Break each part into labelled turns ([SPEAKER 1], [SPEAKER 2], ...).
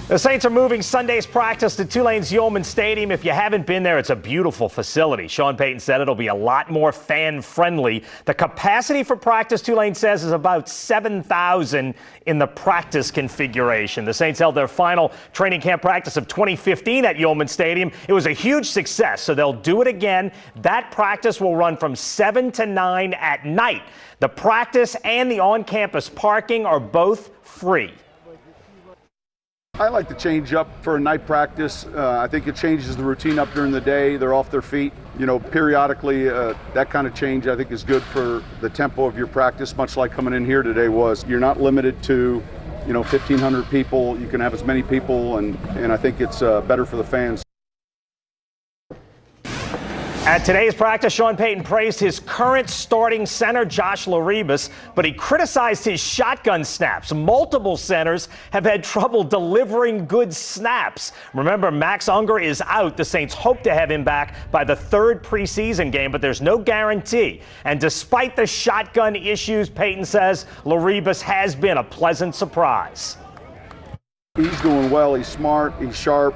[SPEAKER 1] The Saints are moving Sunday's practice to Tulane's Yeoman Stadium. If you haven't been there, it's a beautiful facility. Sean Payton said it'll be a lot more fan-friendly. The capacity for practice, Tulane says, is about 7,000 in the practice configuration. The Saints held their final training camp practice of 2015 at Yeoman Stadium. It was a huge success, so they'll do it again. That practice will run from 7 to 9 at night. The practice and the on-campus parking are both free.
[SPEAKER 2] I like to change up for a night practice. I think it changes the routine up during the day. They're off their feet. You know, periodically, that kind of change I think is good for the tempo of your practice, much like coming in here today was. You're not limited to, 1,500 people. You can have as many people, and I think it's better for the fans.
[SPEAKER 1] At today's practice, Sean Payton praised his current starting center, Josh Laribas, but he criticized his shotgun snaps. Multiple centers have had trouble delivering good snaps. Remember, Max Unger is out. The Saints hope to have him back by the third preseason game, but there's no guarantee. And despite the shotgun issues, Payton says Laribas has been a pleasant surprise.
[SPEAKER 2] He's doing well. He's smart. He's sharp.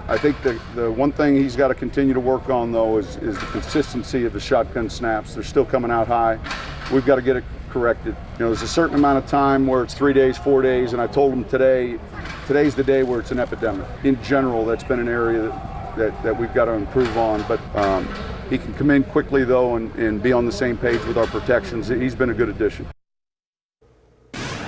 [SPEAKER 2] I think the one thing he's got to continue to work on, though, is the consistency of the shotgun snaps. They're still coming out high. We've got to get it corrected. There's a certain amount of time where it's 3 days, 4 days, and I told him today's the day where it's an epidemic. In general, that's been an area that we've got to improve on. But he can come in quickly, though, and be on the same page with our protections. He's been a good addition.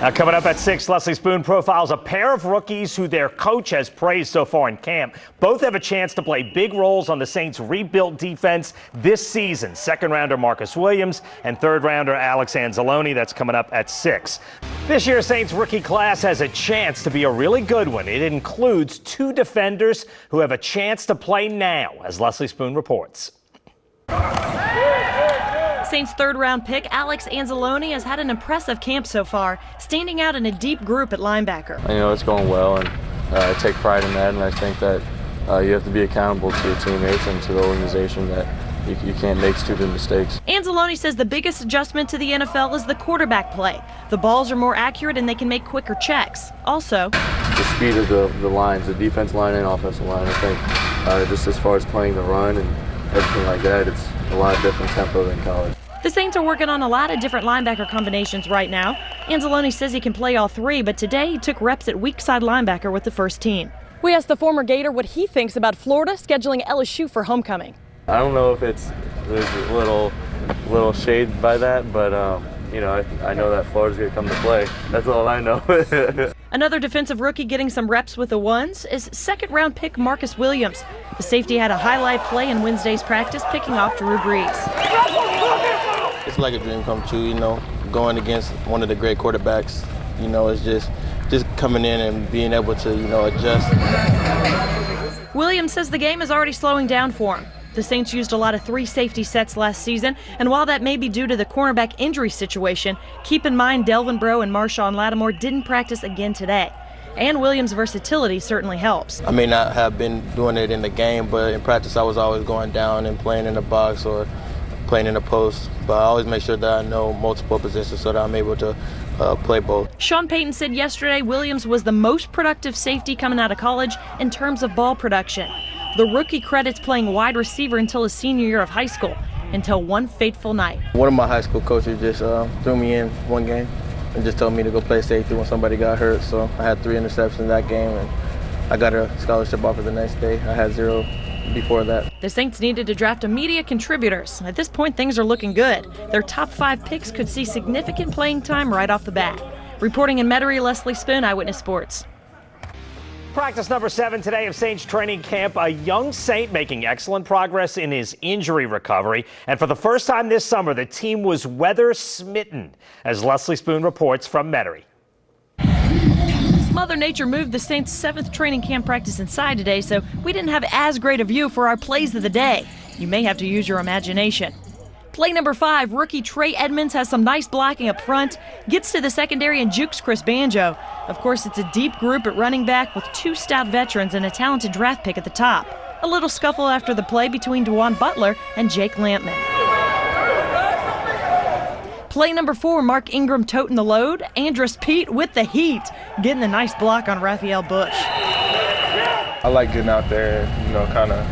[SPEAKER 1] Now, coming up at 6, Leslie Spoon profiles a pair of rookies who their coach has praised so far in camp. Both have a chance to play big roles on the Saints' rebuilt defense this season. Second-rounder Marcus Williams and third-rounder Alex Anzalone. That's coming up at 6. This year's Saints rookie class has a chance to be a really good one. It includes 2 defenders who have a chance to play now, as Leslie Spoon reports.
[SPEAKER 3] Saints third-round pick Alex Anzalone has had an impressive camp so far, standing out in a deep group at linebacker.
[SPEAKER 4] It's going well, and I take pride in that, and I think that you have to be accountable to your teammates and to the organization that you can't make stupid mistakes.
[SPEAKER 3] Anzalone says the biggest adjustment to the NFL is the quarterback play. The balls are more accurate and they can make quicker checks. Also,
[SPEAKER 4] the speed of the lines, the defense line and offensive line, I think just as far as playing the run and everything like that, it's a lot different tempo than college.
[SPEAKER 3] The Saints are working on a lot of different linebacker combinations right now. Anzalone says he can play all 3, but today he took reps at weak side linebacker with the first team. We asked the former Gator what he thinks about Florida scheduling LSU for homecoming.
[SPEAKER 4] I don't know if there's a little shade by that, but I know that Florida's going to come to play. That's all I know.
[SPEAKER 3] Another defensive rookie getting some reps with the ones is second-round pick Marcus Williams. The safety had a highlight play in Wednesday's practice, picking off Drew Brees.
[SPEAKER 5] It's like a dream come true, going against one of the great quarterbacks. It's just coming in and being able to, adjust.
[SPEAKER 3] Williams says the game is already slowing down for him. The Saints used a lot of 3 safety sets last season, and while that may be due to the cornerback injury situation, keep in mind Delvin Breaux and Marshawn Lattimore didn't practice again today. And Williams' versatility certainly helps.
[SPEAKER 5] I may not have been doing it in the game, but in practice I was always going down and playing in the box or playing in the post. But I always make sure that I know multiple positions so that I'm able to play both.
[SPEAKER 3] Sean Payton said yesterday Williams was the most productive safety coming out of college in terms of ball production. The rookie credits playing wide receiver until his senior year of high school, until one fateful night.
[SPEAKER 5] One of my high school coaches just threw me in one game and just told me to go play safety when somebody got hurt. So I had 3 interceptions that game, and I got a scholarship offer the next day. I had 0 before that.
[SPEAKER 3] The Saints needed to draft immediate contributors. At this point, things are looking good. Their top 5 picks could see significant playing time right off the bat. Reporting in Metairie, Leslie Spoon, Eyewitness Sports.
[SPEAKER 1] Practice number 7 today of Saints training camp. A young Saint making excellent progress in his injury recovery. And for the first time this summer, the team was weather-smitten, as Leslie Spoon reports from Metairie.
[SPEAKER 3] Mother Nature moved the Saints' 7th training camp practice inside today, so we didn't have as great a view for our plays of the day. You may have to use your imagination. Play number 5, rookie Trey Edmonds has some nice blocking up front, gets to the secondary and jukes Chris Banjo. Of course, it's a deep group at running back with 2 stout veterans and a talented draft pick at the top. A little scuffle after the play between DeJuan Butler and Jake Lampman. Play number 4, Mark Ingram toting the load. Andrus Peat with the heat, getting a nice block on Raphael Bush.
[SPEAKER 6] I like getting out there, kind of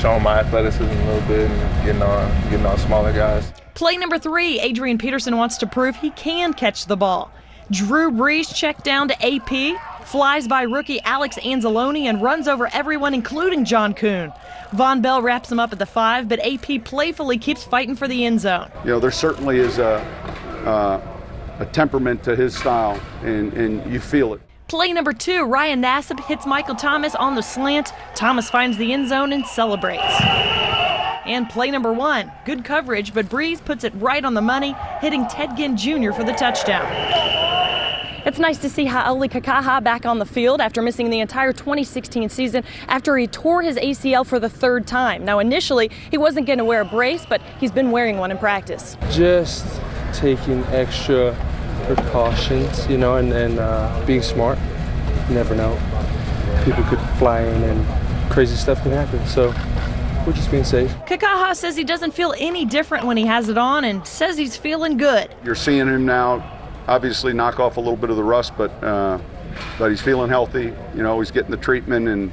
[SPEAKER 6] showing my athleticism a little bit and getting on smaller guys.
[SPEAKER 3] Play number 3, Adrian Peterson wants to prove he can catch the ball. Drew Brees checked down to AP, flies by rookie Alex Anzalone and runs over everyone, including John Kuhn. Von Bell wraps him up at the 5, but AP playfully keeps fighting for the end zone.
[SPEAKER 2] There certainly is a temperament to his style, and you feel it.
[SPEAKER 3] Play number 2, Ryan Nassib hits Michael Thomas on the slant. Thomas finds the end zone and celebrates. And play number 1, good coverage, but Brees puts it right on the money, hitting Ted Ginn Jr. for the touchdown. It's nice to see Ha'oli Kakaha back on the field after missing the entire 2016 season after he tore his ACL for the 3rd time. Now, initially, he wasn't going to wear a brace, but he's been wearing one in practice.
[SPEAKER 7] Just taking extra precautions, and being smart. You never know. People could fly in and crazy stuff can happen, so we're just being safe.
[SPEAKER 3] Kakaha says he doesn't feel any different when he has it on and says he's feeling good.
[SPEAKER 2] You're seeing him now obviously knock off a little bit of the rust, but he's feeling healthy. He's getting the treatment, and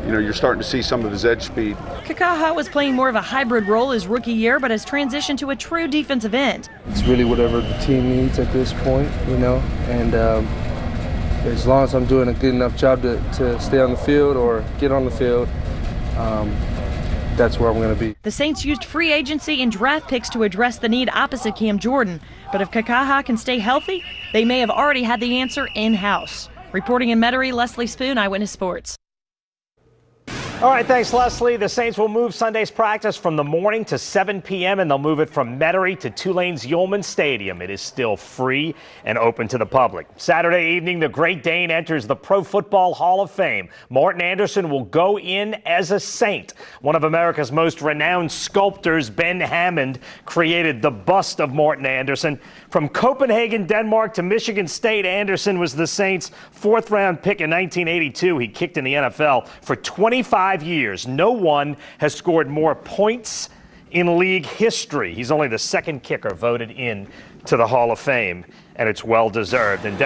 [SPEAKER 2] you're starting to see some of his edge speed.
[SPEAKER 3] Kakaha was playing more of a hybrid role his rookie year, but has transitioned to a true defensive end.
[SPEAKER 7] It's really whatever the team needs at this point, and as long as I'm doing a good enough job to stay on the field or get on the field, that's where I'm going to be.
[SPEAKER 3] The Saints used free agency and draft picks to address the need opposite Cam Jordan, but if Kakaha can stay healthy, they may have already had the answer in-house. Reporting in Metairie, Leslie Spoon, Eyewitness Sports.
[SPEAKER 1] All right, thanks, Leslie. The Saints will move Sunday's practice from the morning to 7 p.m., and they'll move it from Metairie to Tulane's Yulman Stadium. It is still free and open to the public. Saturday evening, the Great Dane enters the Pro Football Hall of Fame. Morten Andersen will go in as a Saint. One of America's most renowned sculptors, Ben Hammond, created the bust of Morten Andersen. From Copenhagen, Denmark to Michigan State, Andersen was the Saints' 4th-round pick in 1982. He kicked in the NFL for 25 years. No one has scored more points in league history. He's only the 2nd kicker voted in to the Hall of Fame, and it's well deserved. And